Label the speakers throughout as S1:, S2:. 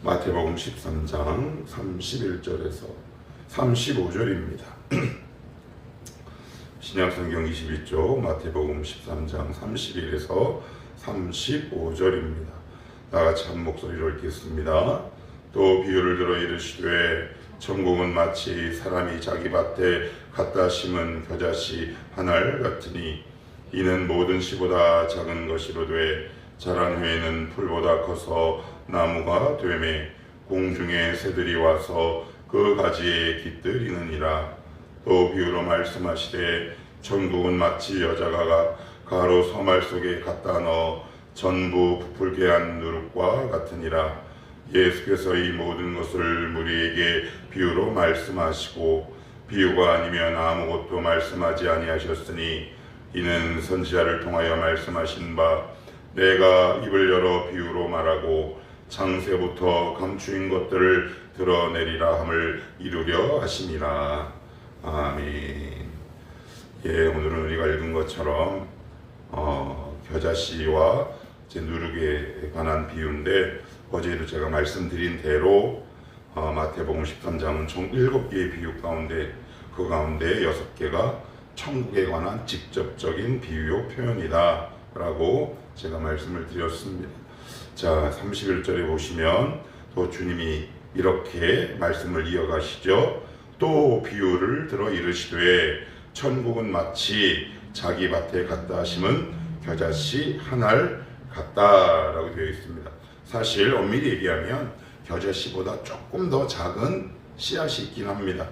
S1: 마태복음 13장 31절에서 35절입니다. 신약성경 22쪽 마태복음 13장 31에서 35절입니다. 다같이 한 목소리로 읽겠습니다. 또 비유를 들어 이르시되 천국은 마치 사람이 자기 밭에 갖다 심은 겨자씨 한 알 같으니 이는 모든 씨보다 작은 것이로되 자란 후에는 풀보다 커서 나무가 되매 공중의 새들이 와서 그 가지에 깃들이느니라. 또 비유로 말씀하시되 천국은 마치 여자가 가로 서말 속에 갖다 넣어 전부 부풀게 한 누룩과 같으니라. 예수께서 이 모든 것을 우리에게 비유로 말씀하시고 비유가 아니면 아무것도 말씀하지 아니하셨으니 이는 선지자를 통하여 말씀하신 바 내가 입을 열어 비유로 말하고 창세부터 감추인 것들을 드러내리라 함을 이루려 하심이라. 아멘. 예, 오늘은 우리가 읽은 것처럼 겨자씨와 누룩에 관한 비유인데, 어제도 제가 말씀드린 대로 마태복음 13장은 총 7개의 비유 가운데 그 가운데 6개가 천국에 관한 직접적인 비유요 표현이다 라고 제가 말씀을 드렸습니다. 자, 31절에 보시면 또 주님이 이렇게 말씀을 이어가시죠. 또 비유를 들어 이르시되 천국은 마치 자기 밭에 갖다 심은 겨자씨 한 알 같다라고 되어 있습니다. 사실 엄밀히 얘기하면 겨자씨보다 조금 더 작은 씨앗이 있긴 합니다.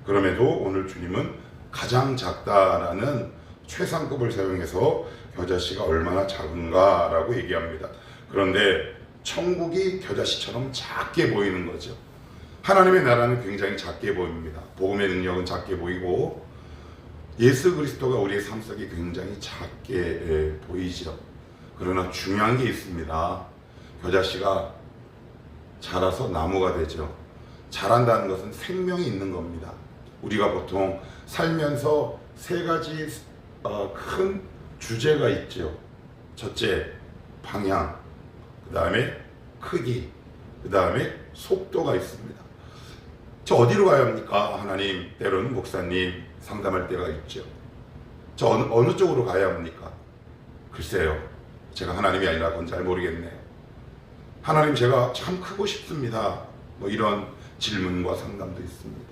S1: 그럼에도 오늘 주님은 가장 작다라는 최상급을 사용해서 겨자씨가 얼마나 작은가라고 얘기합니다. 그런데 천국이 겨자씨처럼 작게 보이는 거죠. 하나님의 나라는 굉장히 작게 보입니다. 복음의 능력은 작게 보이고 예수 그리스도가 우리의 삶 속에 굉장히 작게 보이죠. 그러나 중요한 게 있습니다. 겨자씨가 자라서 나무가 되죠. 자란다는 것은 생명이 있는 겁니다. 우리가 보통 살면서 3가지 큰 주제가 있죠. 첫째, 방향, 그 다음에 크기, 그 다음에 속도가 있습니다. 저 어디로 가야 합니까? 하나님, 때로는 목사님 상담할 때가 있죠. 저 어느 쪽으로 가야 합니까? 글쎄요, 제가 하나님이 아니라 그건 잘 모르겠네요. 하나님, 제가 참 크고 싶습니다. 뭐 이런 질문과 상담도 있습니다.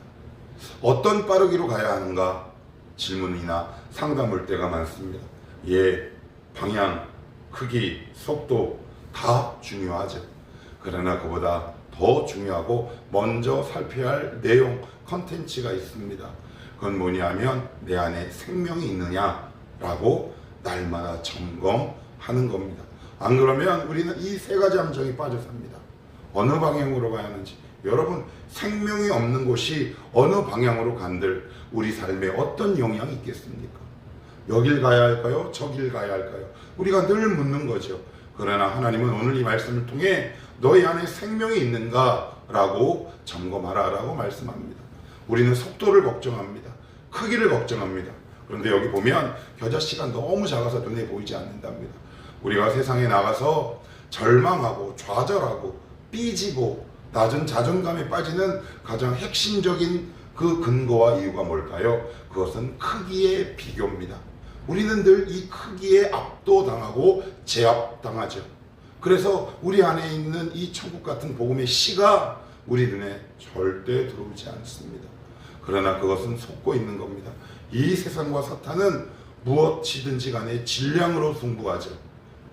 S1: 어떤 빠르기로 가야 하는가? 질문이나 상담 올 때가 많습니다. 예, 방향, 크기, 속도 다 중요하죠. 그러나 그보다 더 중요하고 먼저 살펴야 할 내용, 컨텐츠가 있습니다. 그건 뭐냐면 내 안에 생명이 있느냐라고 날마다 점검하는 겁니다. 안 그러면 우리는 이 3가지 함정에 빠져 삽니다. 어느 방향으로 가야 하는지. 여러분, 생명이 없는 곳이 어느 방향으로 간들 우리 삶에 어떤 영향이 있겠습니까? 여길 가야 할까요? 저길 가야 할까요? 우리가 늘 묻는 거죠. 그러나 하나님은 오늘 이 말씀을 통해 너희 안에 생명이 있는가? 라고 점검하라 라고 말씀합니다. 우리는 속도를 걱정합니다. 크기를 걱정합니다. 그런데 여기 보면 겨자씨가 너무 작아서 눈에 보이지 않는답니다. 우리가 세상에 나가서 절망하고 좌절하고 삐지고 낮은 자존감에 빠지는 가장 핵심적인 그 근거와 이유가 뭘까요? 그것은 크기의 비교입니다. 우리는 늘 이 크기에 압도당하고 제압당하죠. 그래서 우리 안에 있는 이 천국 같은 복음의 씨가 우리 눈에 절대 들어오지 않습니다. 그러나 그것은 속고 있는 겁니다. 이 세상과 사탄은 무엇이든지 간에 질량으로 승부하죠.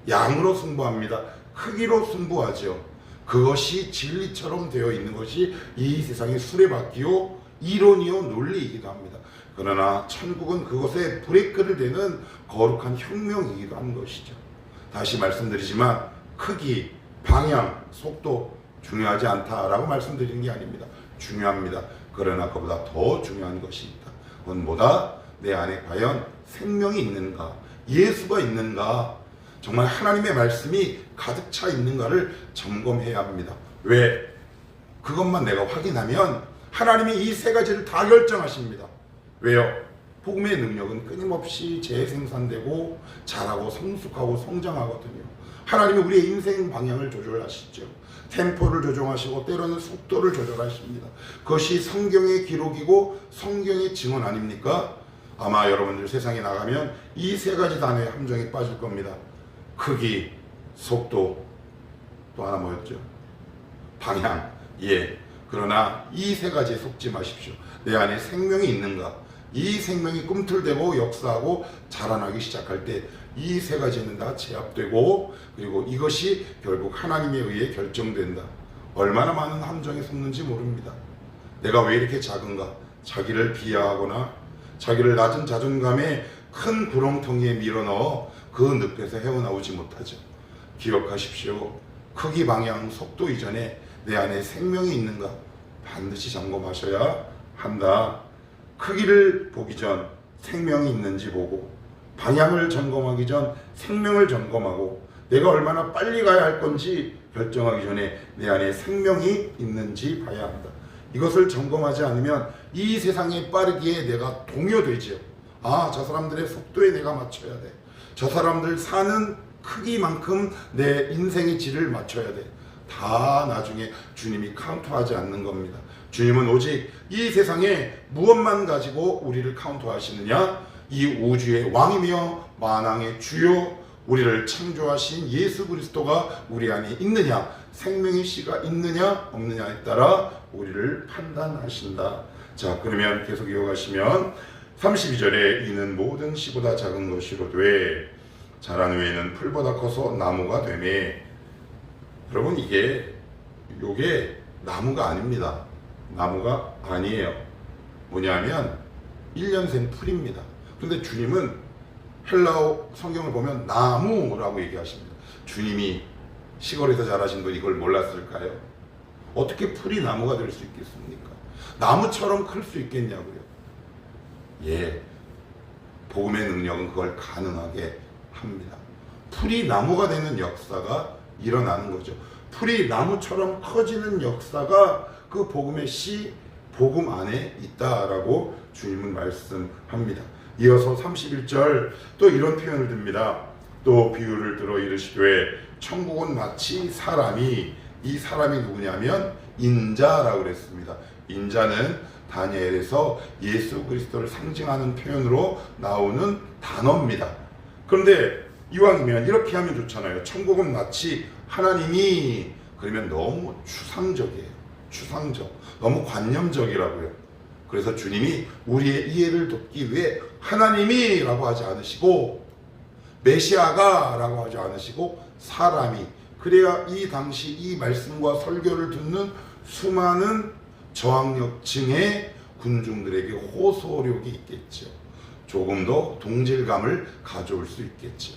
S1: 양으로 승부합니다. 크기로 승부하죠. 그것이 진리처럼 되어 있는 것이 이 세상의 수레바퀴요 이론이요 논리이기도 합니다. 그러나 천국은 그것에 브레이크를 대는 거룩한 혁명이기도 한 것이죠. 다시 말씀드리지만 크기, 방향, 속도 중요하지 않다라고 말씀드리는 게 아닙니다. 중요합니다. 그러나 그보다 더 중요한 것이 있다. 그건 뭐다? 내 안에 과연 생명이 있는가? 예수가 있는가? 정말 하나님의 말씀이 가득 차 있는가를 점검해야 합니다. 왜? 그것만 내가 확인하면 하나님이 이 3가지를 다 결정하십니다. 왜요? 복음의 능력은 끊임없이 재생산되고 자라고 성숙하고 성장하거든요. 하나님이 우리의 인생 방향을 조절하시죠. 템포를 조정하시고 때로는 속도를 조절하십니다. 그것이 성경의 기록이고 성경의 증언 아닙니까? 아마 여러분들 세상에 나가면 이 세 가지 단어의 함정에 빠질 겁니다. 크기, 속도, 또 하나 뭐였죠? 방향. 예. 그러나 이 세 가지에 속지 마십시오. 내 안에 생명이 있는가? 이 생명이 꿈틀대고 역사하고 자라나기 시작할 때 이 세 가지는 다 제압되고, 그리고 이것이 결국 하나님에 의해 결정된다. 얼마나 많은 함정에 속는지 모릅니다. 내가 왜 이렇게 작은가? 자기를 비하하거나 자기를 낮은 자존감에 큰 구렁텅이에 밀어넣어 그 늪에서 헤어나오지 못하죠. 기억하십시오. 크기, 방향, 속도 이전에 내 안에 생명이 있는가 반드시 점검하셔야 한다. 크기를 보기 전 생명이 있는지 보고, 방향을 점검하기 전 생명을 점검하고, 내가 얼마나 빨리 가야 할 건지 결정하기 전에 내 안에 생명이 있는지 봐야 한다. 이것을 점검하지 않으면 이 세상의 빠르기에 내가 동요되지요. 아, 저 사람들의 속도에 내가 맞춰야 돼. 저 사람들 사는 크기만큼 내 인생의 질을 맞춰야 돼. 다 나중에 주님이 카운트하지 않는 겁니다. 주님은 오직 이 세상에 무엇만 가지고 우리를 카운트하시느냐? 이 우주의 왕이며 만왕의 주요, 우리를 창조하신 예수 그리스도가 우리 안에 있느냐, 생명의 씨가 있느냐 없느냐에 따라 우리를 판단하신다. 자, 그러면 계속 이어가시면 32절에 이는 모든 씨보다 작은 것이로되 자란 후에는 풀보다 커서 나무가 되매. 여러분, 요게 나무가 아닙니다. 나무가 아니에요. 뭐냐면 1년생 풀입니다. 그런데 주님은 헬라어 성경을 보면 나무라고 얘기하십니다. 주님이 시골에서 자라신 분 이걸 몰랐을까요? 어떻게 풀이 나무가 될 수 있겠습니까? 나무처럼 클 수 있겠냐고요. 예, 복음의 능력은 그걸 가능하게 합니다. 풀이 나무가 되는 역사가 일어나는 거죠. 풀이 나무처럼 커지는 역사가 그 복음의 씨, 복음 안에 있다라고 주님은 말씀합니다. 이어서 31절 또 이런 표현을 듭니다. 또 비유를 들어 이르시되 천국은 마치 사람이, 이 사람이 누구냐면 인자라고 그랬습니다. 인자는 다니엘에서 예수 그리스도를 상징하는 표현으로 나오는 단어입니다. 그런데 이왕이면 이렇게 하면 좋잖아요. 천국은 마치 하나님이, 그러면 너무 추상적이에요. 추상적, 너무 관념적이라고요. 그래서 주님이 우리의 이해를 돕기 위해 하나님이라고 하지 않으시고 메시아가 라고 하지 않으시고 사람이, 그래야 이 당시 이 말씀과 설교를 듣는 수많은 저항력층의 군중들에게 호소력이 있겠죠. 조금 더 동질감을 가져올 수 있겠죠.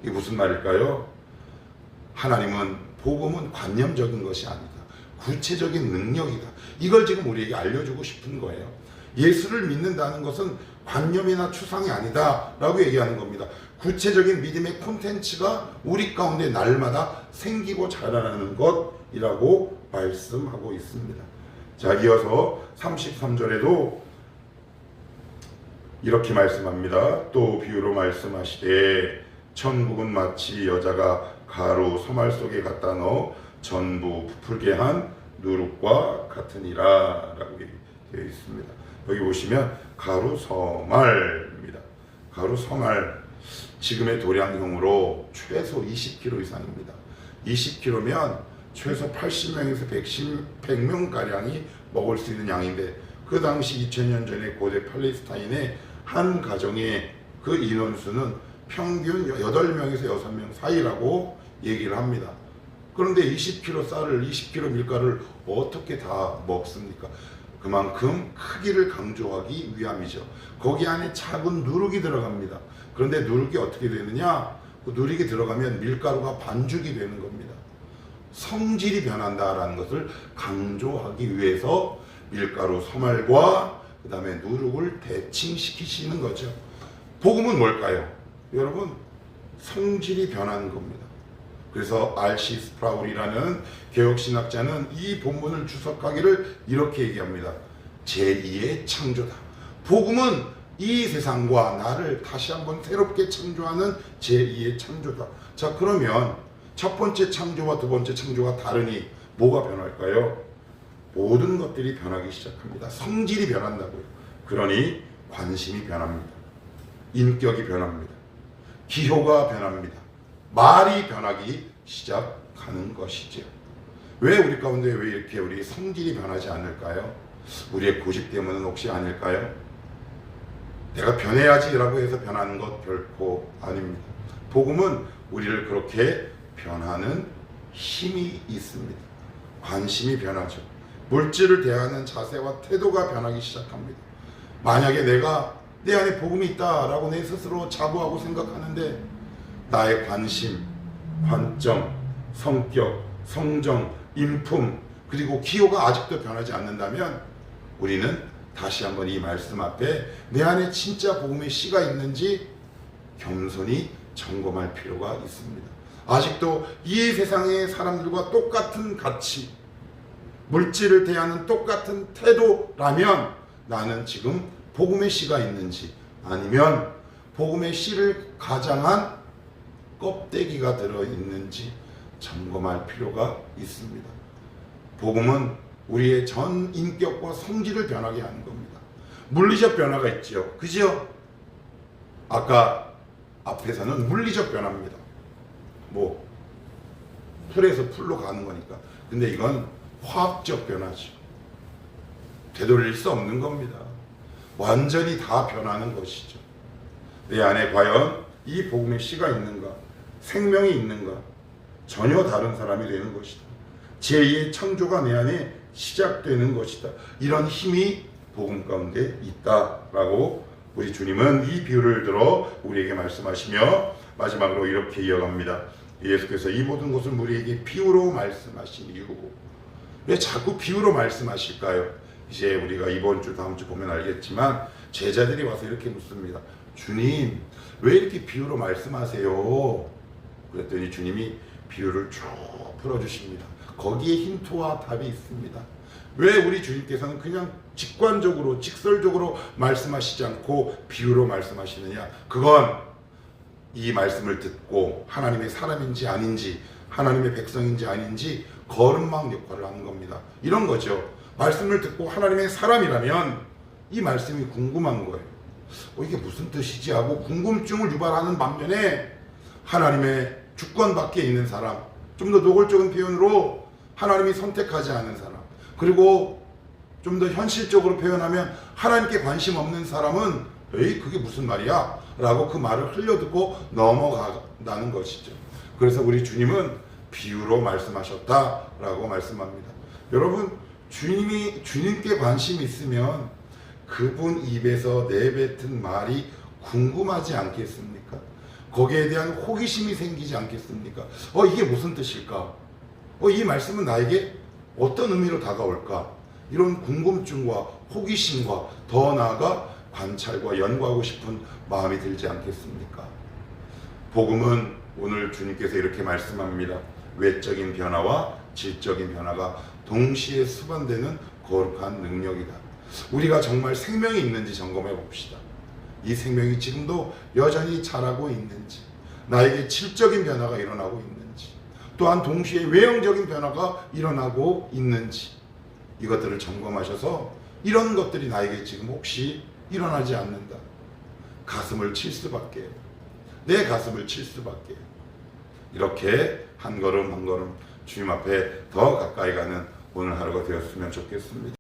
S1: 이게 무슨 말일까요? 하나님은, 복음은 관념적인 것이 아니다. 구체적인 능력이다. 이걸 지금 우리에게 알려주고 싶은 거예요. 예수를 믿는다는 것은 관념이나 추상이 아니다 라고 얘기하는 겁니다. 구체적인 믿음의 콘텐츠가 우리 가운데 날마다 생기고 자라나는 것이라고 말씀하고 있습니다. 자, 이어서 33절에도 이렇게 말씀합니다. 또 비유로 말씀하시되 천국은 마치 여자가 가루 소말 속에 갖다 넣어 전부 부풀게 한 누룩과 같으니라 라고 되어 있습니다. 여기 보시면 가루 소말입니다. 가루 소말, 지금의 도량형으로 최소 20kg 이상입니다. 20kg면 최소 80명에서 100명가량이 먹을 수 있는 양인데, 그 당시 2000년 전에 고대 팔레스타인의 한 가정의 그 인원수는 평균 8명에서 6명 사이라고 얘기를 합니다. 그런데 20kg 쌀을, 20kg 밀가루를 어떻게 다 먹습니까? 그만큼 크기를 강조하기 위함이죠. 거기 안에 작은 누룩이 들어갑니다. 그런데 누룩이 어떻게 되느냐? 그 누룩이 들어가면 밀가루가 반죽이 되는 겁니다. 성질이 변한다라는 것을 강조하기 위해서 밀가루 소말과 그 다음에 누룩을 대칭시키시는 거죠. 복음은 뭘까요? 여러분, 성질이 변하는 겁니다. 그래서 R.C. 스프라울이라는 개혁신학자는 이 본문을 주석하기를 이렇게 얘기합니다. 제2의 창조다. 복음은 이 세상과 나를 다시 한번 새롭게 창조하는 제2의 창조다. 자, 그러면 첫 번째 창조와 두 번째 창조가 다르니 뭐가 변할까요? 모든 것들이 변하기 시작합니다. 성질이 변한다고요. 그러니 관심이 변합니다. 인격이 변합니다. 기호가 변합니다. 말이 변하기 시작하는 것이죠. 왜 우리 가운데 왜 이렇게 우리 성질이 변하지 않을까요? 우리의 고집 때문은 혹시 아닐까요? 내가 변해야지라고 해서 변하는 것 결코 아닙니다. 복음은 우리를 그렇게 변하는 힘이 있습니다. 관심이 변하죠. 물질을 대하는 자세와 태도가 변하기 시작합니다. 만약에 내가 내 안에 복음이 있다라고 내 스스로 자부하고 생각하는데 나의 관심, 관점, 성격, 성정, 인품 그리고 기호가 아직도 변하지 않는다면 우리는 다시 한번 이 말씀 앞에 내 안에 진짜 복음의 씨가 있는지 겸손히 점검할 필요가 있습니다. 아직도 이 세상의 사람들과 똑같은 가치, 물질을 대하는 똑같은 태도라면 나는 지금 복음의 씨가 있는지 아니면 복음의 씨를 가장한 껍데기가 들어있는지 점검할 필요가 있습니다. 복음은 우리의 전 인격과 성질을 변하게 하는 겁니다. 물리적 변화가 있죠. 그죠? 아까 앞에서는 물리적 변화입니다. 뭐 풀에서 풀로 가는 거니까. 근데 이건 화학적 변화죠. 되돌릴 수 없는 겁니다. 완전히 다 변하는 것이죠. 내 안에 과연 이 복음의 씨가 있는가? 생명이 있는가? 전혀 다른 사람이 되는 것이다. 제2의 창조가 내 안에 시작되는 것이다. 이런 힘이 복음 가운데 있다라고 우리 주님은 이 비유를 들어 우리에게 말씀하시며 마지막으로 이렇게 이어갑니다. 예수께서 이 모든 것을 우리에게 비유로 말씀하신 이유. 왜 자꾸 비유로 말씀하실까요? 이제 우리가 이번 주 다음 주 보면 알겠지만 제자들이 와서 이렇게 묻습니다. 주님, 왜 이렇게 비유로 말씀하세요? 그랬더니 주님이 비유를 쭉 풀어주십니다. 거기에 힌트와 답이 있습니다. 왜 우리 주님께서는 그냥 직관적으로 직설적으로 말씀하시지 않고 비유로 말씀하시느냐? 그건 이 말씀을 듣고 하나님의 사람인지 아닌지 하나님의 백성인지 아닌지 거름망 역할을 하는 겁니다. 이런 거죠. 말씀을 듣고 하나님의 사람이라면 이 말씀이 궁금한 거예요. 이게 무슨 뜻이지 하고 궁금증을 유발하는 반면에 하나님의 주권 밖에 있는 사람, 좀 더 노골적인 표현으로 하나님이 선택하지 않은 사람, 그리고 좀 더 현실적으로 표현하면 하나님께 관심 없는 사람은 에이 그게 무슨 말이야? 라고 그 말을 흘려듣고 넘어간다는 것이죠. 그래서 우리 주님은 비유로 말씀하셨다라고 말씀합니다. 여러분, 주님께 관심이 있으면 그분 입에서 내뱉은 말이 궁금하지 않겠습니까? 거기에 대한 호기심이 생기지 않겠습니까? 이게 무슨 뜻일까? 이 말씀은 나에게 어떤 의미로 다가올까? 이런 궁금증과 호기심과 더 나아가 관찰과 연구하고 싶은 마음이 들지 않겠습니까? 복음은 오늘 주님께서 이렇게 말씀합니다. 외적인 변화와 질적인 변화가 동시에 수반되는 거룩한 능력이다. 우리가 정말 생명이 있는지 점검해 봅시다. 이 생명이 지금도 여전히 자라고 있는지, 나에게 질적인 변화가 일어나고 있는지, 또한 동시에 외형적인 변화가 일어나고 있는지, 이것들을 점검하셔서 이런 것들이 나에게 지금 혹시 일어나지 않는다. 가슴을 칠 수밖에, 내 가슴을 칠 수밖에. 이렇게 한 걸음 한 걸음 주님 앞에 더 가까이 가는 오늘 하루가 되었으면 좋겠습니다.